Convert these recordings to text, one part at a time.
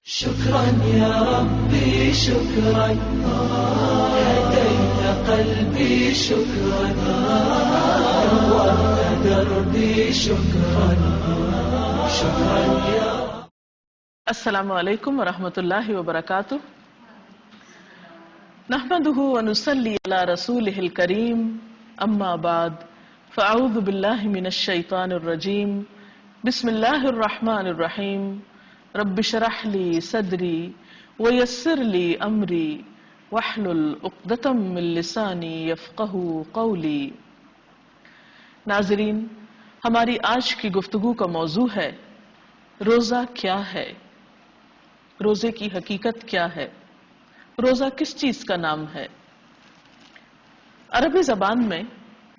شكرا يا ربي شكرا هديت قلبي شكرا نورت دربي شكرا شكرا يا السلام علیکم ورحمۃ اللہ وبرکاتہ نحمده ونصلي على رسوله الكريم اما بعد فاعوذ باللہ من الشیطان الرجیم بسم اللہ الرحمن الرحیم رب اشرح لي صدری ويسر لي امری واحلل عقدۃ من لسانی یفقهوا قولی۔ ناظرین، ہماری آج کی گفتگو کا موضوع ہے روزہ کیا ہے، روزے کی حقیقت کیا ہے، روزہ کس چیز کا نام ہے۔ عربی زبان میں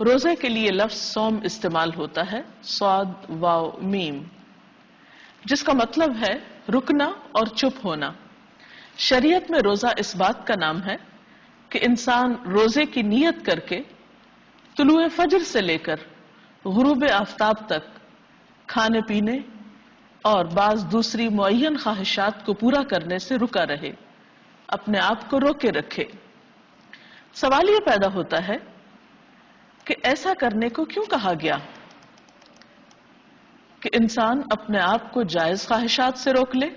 روزے کے لیے لفظ صوم استعمال ہوتا ہے، صاد واو میم، جس کا مطلب ہے رکنا اور چپ ہونا۔ شریعت میں روزہ اس بات کا نام ہے کہ انسان روزے کی نیت کر کے طلوع فجر سے لے کر غروب آفتاب تک کھانے پینے اور بعض دوسری معین خواہشات کو پورا کرنے سے رکا رہے، اپنے آپ کو روکے رکھے۔ سوال یہ پیدا ہوتا ہے کہ ایسا کرنے کو کیوں کہا گیا کہ انسان اپنے آپ کو جائز خواہشات سے روک لے،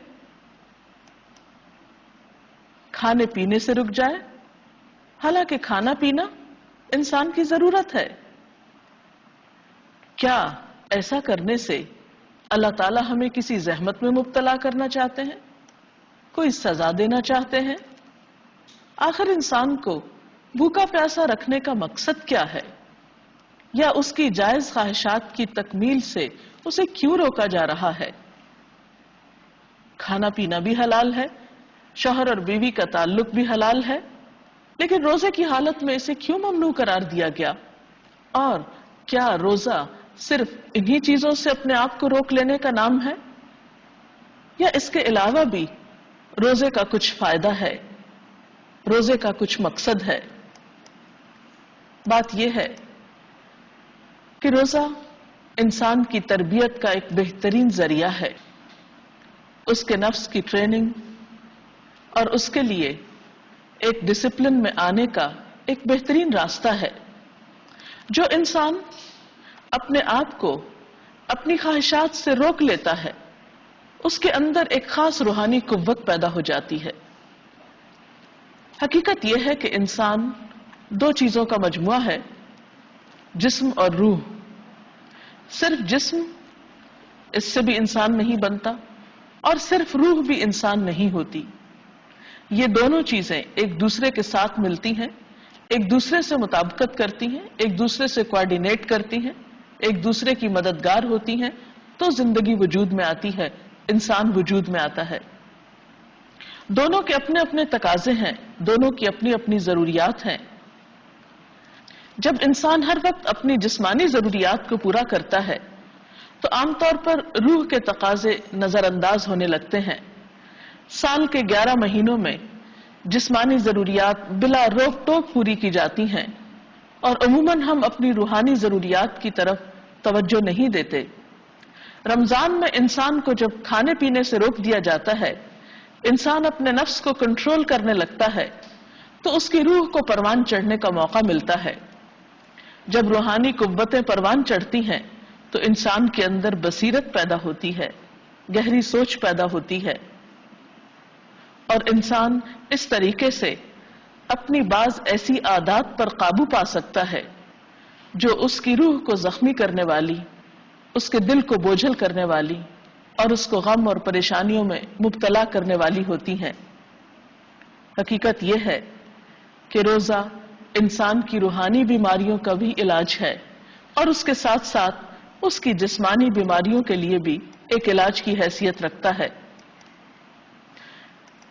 کھانے پینے سے رک جائے، حالانکہ کھانا پینا انسان کی ضرورت ہے۔ کیا ایسا کرنے سے اللہ تعالیٰ ہمیں کسی زحمت میں مبتلا کرنا چاہتے ہیں، کوئی سزا دینا چاہتے ہیں؟ آخر انسان کو بھوکا پیاسا رکھنے کا مقصد کیا ہے، یا اس کی جائز خواہشات کی تکمیل سے اسے کیوں روکا جا رہا ہے؟ کھانا پینا بھی حلال ہے، شوہر اور بیوی کا تعلق بھی حلال ہے، لیکن روزے کی حالت میں اسے کیوں ممنوع قرار دیا گیا؟ اور کیا روزہ صرف انہی چیزوں سے اپنے آپ کو روک لینے کا نام ہے، یا اس کے علاوہ بھی روزے کا کچھ فائدہ ہے، روزے کا کچھ مقصد ہے؟ بات یہ ہے کہ روزہ انسان کی تربیت کا ایک بہترین ذریعہ ہے، اس کے نفس کی ٹریننگ اور اس کے لیے ایک ڈسپلن میں آنے کا ایک بہترین راستہ ہے۔ جو انسان اپنے آپ کو اپنی خواہشات سے روک لیتا ہے، اس کے اندر ایک خاص روحانی قوت پیدا ہو جاتی ہے۔ حقیقت یہ ہے کہ انسان دو چیزوں کا مجموعہ ہے، جسم اور روح۔ صرف جسم، اس سے بھی انسان نہیں بنتا، اور صرف روح بھی انسان نہیں ہوتی۔ یہ دونوں چیزیں ایک دوسرے کے ساتھ ملتی ہیں، ایک دوسرے سے مطابقت کرتی ہیں، ایک دوسرے سے کوآرڈینیٹ کرتی ہیں، ایک دوسرے کی مددگار ہوتی ہیں، تو زندگی وجود میں آتی ہے، انسان وجود میں آتا ہے۔ دونوں کے اپنے اپنے تقاضے ہیں، دونوں کی اپنی اپنی ضروریات ہیں۔ جب انسان ہر وقت اپنی جسمانی ضروریات کو پورا کرتا ہے تو عام طور پر روح کے تقاضے نظر انداز ہونے لگتے ہیں۔ سال کے 11 مہینوں میں جسمانی ضروریات بلا روک ٹوک پوری کی جاتی ہیں، اور عموماً ہم اپنی روحانی ضروریات کی طرف توجہ نہیں دیتے۔ رمضان میں انسان کو جب کھانے پینے سے روک دیا جاتا ہے، انسان اپنے نفس کو کنٹرول کرنے لگتا ہے، تو اس کی روح کو پروان چڑھنے کا موقع ملتا ہے۔ جب روحانی قوتیں پروان چڑھتی ہیں تو انسان کے اندر بصیرت پیدا ہوتی ہے، گہری سوچ پیدا ہوتی ہے، اور انسان اس طریقے سے اپنی بعض ایسی عادات پر قابو پا سکتا ہے جو اس کی روح کو زخمی کرنے والی، اس کے دل کو بوجھل کرنے والی، اور اس کو غم اور پریشانیوں میں مبتلا کرنے والی ہوتی ہیں۔ حقیقت یہ ہے کہ روزہ انسان کی روحانی بیماریوں کا بھی علاج ہے، اور اس کے ساتھ ساتھ اس کی جسمانی بیماریوں کے لیے بھی ایک علاج کی حیثیت رکھتا ہے۔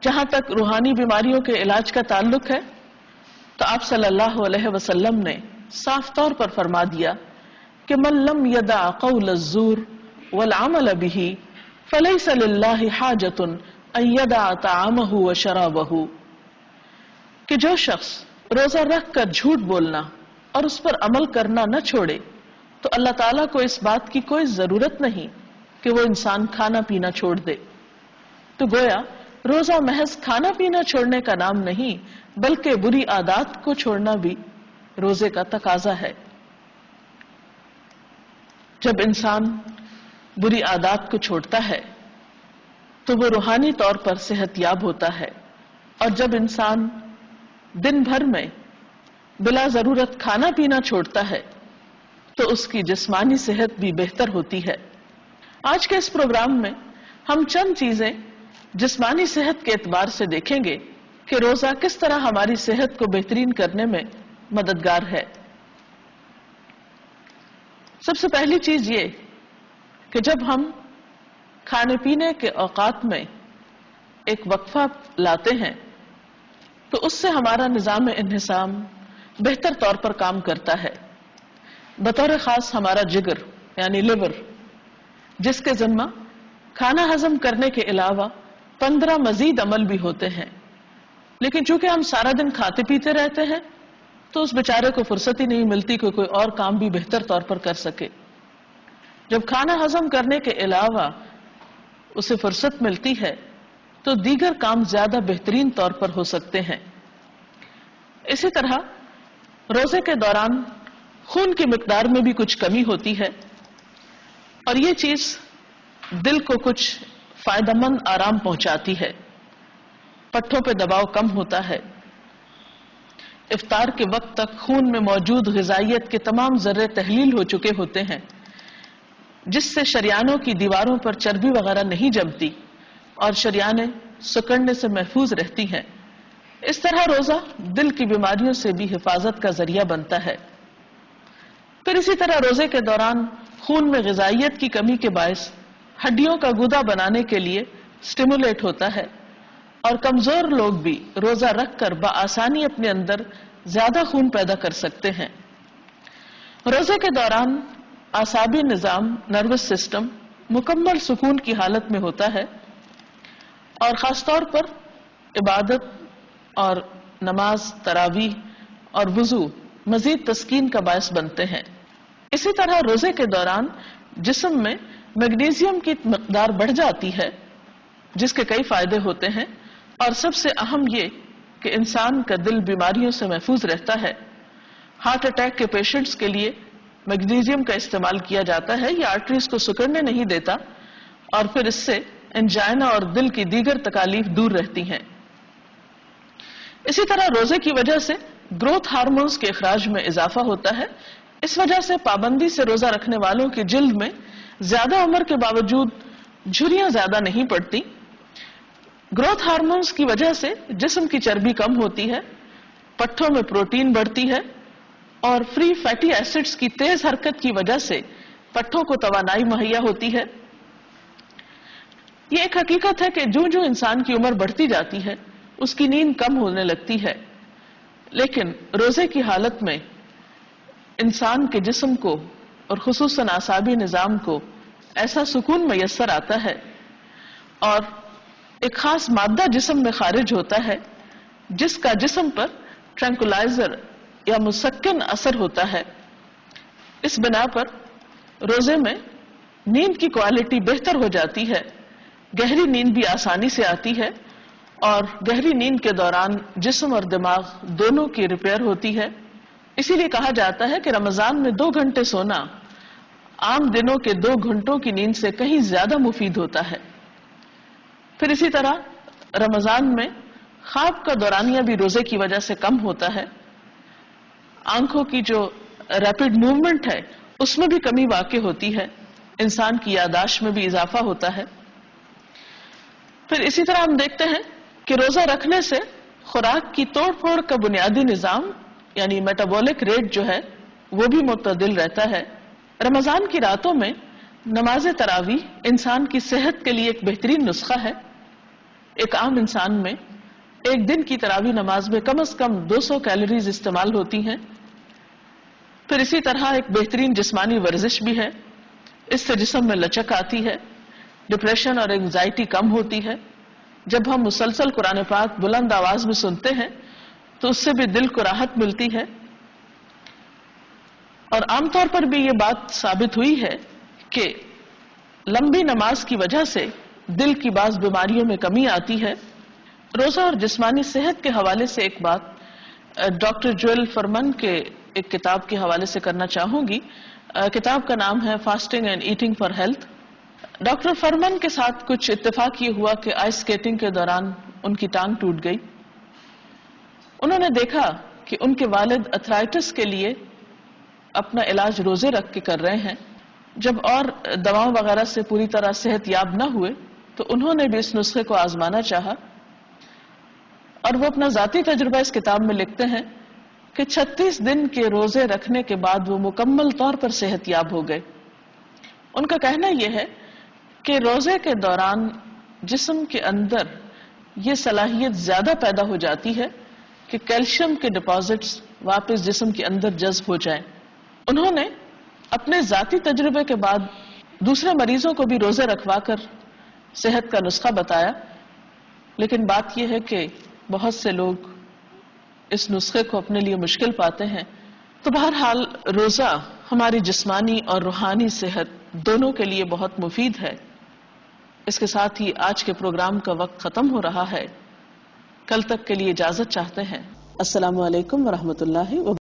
جہاں تک روحانی بیماریوں کے علاج کا تعلق ہے تو آپ صلی اللہ علیہ وسلم نے صاف طور پر فرما دیا کہ من لم یدع قول الزور والعمل به فلیس للہ حاجۃ ان یدع طعامہ وشرابہ، کہ جو شخص روزہ رکھ کر جھوٹ بولنا اور اس پر عمل کرنا نہ چھوڑے تو اللہ تعالیٰ کو اس بات کی کوئی ضرورت نہیں کہ وہ انسان کھانا پینا چھوڑ دے۔ تو گویا روزہ محض کھانا پینا چھوڑنے کا نام نہیں بلکہ بری عادات کو چھوڑنا بھی روزے کا تقاضا ہے۔ جب انسان بری عادات کو چھوڑتا ہے تو وہ روحانی طور پر صحت یاب ہوتا ہے، اور جب انسان دن بھر میں بلا ضرورت کھانا پینا چھوڑتا ہے تو اس کی جسمانی صحت بھی بہتر ہوتی ہے۔ آج کے اس پروگرام میں ہم چند چیزیں جسمانی صحت کے اعتبار سے دیکھیں گے کہ روزہ کس طرح ہماری صحت کو بہترین کرنے میں مددگار ہے۔ سب سے پہلی چیز یہ کہ جب ہم کھانے پینے کے اوقات میں ایک وقفہ لاتے ہیں تو اس سے ہمارا نظام انہضام بہتر طور پر کام کرتا ہے، بطور خاص ہمارا جگر یعنی لیور، جس کے ذمہ کھانا ہضم کرنے کے علاوہ 15 مزید عمل بھی ہوتے ہیں، لیکن چونکہ ہم سارا دن کھاتے پیتے رہتے ہیں تو اس بیچارے کو فرصت ہی نہیں ملتی کہ کوئی اور کام بھی بہتر طور پر کر سکے۔ جب کھانا ہضم کرنے کے علاوہ اسے فرصت ملتی ہے تو دیگر کام زیادہ بہترین طور پر ہو سکتے ہیں۔ اسی طرح روزے کے دوران خون کی مقدار میں بھی کچھ کمی ہوتی ہے، اور یہ چیز دل کو کچھ فائدہ مند آرام پہنچاتی ہے، پٹھوں پہ دباؤ کم ہوتا ہے، افطار کے وقت تک خون میں موجود غذائیت کے تمام ذرے تحلیل ہو چکے ہوتے ہیں، جس سے شریانوں کی دیواروں پر چربی وغیرہ نہیں جمتی اور شریانیں سکڑنے سے محفوظ رہتی ہیں۔ اس طرح روزہ دل کی بیماریوں سے بھی حفاظت کا ذریعہ بنتا ہے۔ پھر اسی طرح روزے کے دوران خون میں غذائیت کی کمی کے باعث ہڈیوں کا گودا بنانے کے لیے سٹیمولیٹ ہوتا ہے، اور کمزور لوگ بھی روزہ رکھ کر بآسانی اپنے اندر زیادہ خون پیدا کر سکتے ہیں۔ روزے کے دوران اعصابی نظام، نروس سسٹم مکمل سکون کی حالت میں ہوتا ہے، اور خاص طور پر عبادت اور نماز، تراویح اور وضو مزید تسکین کا باعث بنتے ہیں۔ اسی طرح روزے کے دوران جسم میں میگنیزیم کی مقدار بڑھ جاتی ہے، جس کے کئی فائدے ہوتے ہیں، اور سب سے اہم یہ کہ انسان کا دل بیماریوں سے محفوظ رہتا ہے۔ ہارٹ اٹیک کے پیشنٹس کے لیے میگنیزیم کا استعمال کیا جاتا ہے، یہ آرٹریز کو سکڑنے نہیں دیتا، اور پھر اس سے انجائنا اور دل کی دیگر تکالیف دور رہتی ہیں۔ اسی طرح روزے کی وجہ سے گروتھ ہارمونز کے اخراج میں اضافہ ہوتا ہے، اس وجہ سے پابندی سے روزہ رکھنے والوں کی جلد میں زیادہ عمر کے باوجود جھریاں زیادہ نہیں پڑتی۔ گروتھ ہارمونز کی وجہ سے جسم کی چربی کم ہوتی ہے، پٹھوں میں پروٹین بڑھتی ہے، اور فری فیٹی ایسڈز کی تیز حرکت کی وجہ سے پٹھوں کو توانائی مہیا ہوتی ہے۔ یہ ایک حقیقت ہے کہ جو جو انسان کی عمر بڑھتی جاتی ہے اس کی نیند کم ہونے لگتی ہے، لیکن روزے کی حالت میں انسان کے جسم کو اور خصوصاً اعصابی نظام کو ایسا سکون میسر آتا ہے، اور ایک خاص مادہ جسم میں خارج ہوتا ہے جس کا جسم پر ٹرینکولائزر یا مسکن اثر ہوتا ہے۔ اس بنا پر روزے میں نیند کی کوالٹی بہتر ہو جاتی ہے، گہری نیند بھی آسانی سے آتی ہے، اور گہری نیند کے دوران جسم اور دماغ دونوں کی ریپیئر ہوتی ہے۔ اسی لیے کہا جاتا ہے کہ رمضان میں 2 گھنٹے سونا عام دنوں کے 2 گھنٹوں کی نیند سے کہیں زیادہ مفید ہوتا ہے۔ پھر اسی طرح رمضان میں خواب کا دورانیہ بھی روزے کی وجہ سے کم ہوتا ہے، آنکھوں کی جو ریپڈ موومنٹ ہے اس میں بھی کمی واقع ہوتی ہے، انسان کی یادداشت میں بھی اضافہ ہوتا ہے۔ پھر اسی طرح ہم دیکھتے ہیں کہ روزہ رکھنے سے خوراک کی توڑ پھوڑ کا بنیادی نظام یعنی میٹابولک ریٹ جو ہے وہ بھی معتدل رہتا ہے۔ رمضان کی راتوں میں نماز تراویح انسان کی صحت کے لیے ایک بہترین نسخہ ہے۔ ایک عام انسان میں ایک دن کی تراویح نماز میں کم از کم 200 کیلوریز استعمال ہوتی ہیں۔ پھر اسی طرح ایک بہترین جسمانی ورزش بھی ہے، اس سے جسم میں لچک آتی ہے، ڈپریشن اور اینگزائٹی کم ہوتی ہے۔ جب ہم مسلسل قرآن پاک بلند آواز میں سنتے ہیں تو اس سے بھی دل کو راحت ملتی ہے، اور عام طور پر بھی یہ بات ثابت ہوئی ہے کہ لمبی نماز کی وجہ سے دل کی بعض بیماریوں میں کمی آتی ہے، روزہ اور جسمانی صحت کے حوالے سے ایک بات ڈاکٹر جوئل فرمن کے ایک کتاب کے حوالے سے کرنا چاہوں گی. کتاب کا نام ہے fasting and eating for health. Doctor Fuhrman کے ساتھ کچھ اتفاق یہ ہوا کہ آئس اسکیٹنگ کے دوران ان کی ٹانگ ٹوٹ گئی. انہوں نے دیکھا کہ ان کے والد ارتھرائٹس کے لیے اپنا علاج روزے رکھ کے کر رہے ہیں. جب اور دواؤں وغیرہ سے پوری طرح صحت یاب نہ ہوئے تو انہوں نے بھی اس نسخے کو آزمانا چاہا، اور وہ اپنا ذاتی تجربہ اس کتاب میں لکھتے ہیں کہ 36 دن کے روزے رکھنے کے بعد وہ مکمل طور پر صحت یاب ہو گئے. ان کا کہنا یہ ہے کہ روزے کے دوران جسم کے اندر یہ صلاحیت زیادہ پیدا ہو جاتی ہے کہ کیلشیم کے ڈپازٹس واپس جسم کے اندر جذب ہو جائیں. انہوں نے اپنے ذاتی تجربے کے بعد دوسرے مریضوں کو بھی روزے رکھوا کر صحت کا نسخہ بتایا، لیکن بات یہ ہے کہ بہت سے لوگ اس نسخے کو اپنے لیے مشکل پاتے ہیں. تو بہرحال روزہ ہماری جسمانی اور روحانی صحت دونوں کے لیے بہت مفید ہے. اس کے ساتھ ہی آج کے پروگرام کا وقت ختم ہو رہا ہے. کل تک کے لیے اجازت چاہتے ہیں. السلام علیکم ورحمۃ اللہ وبرکاتہ.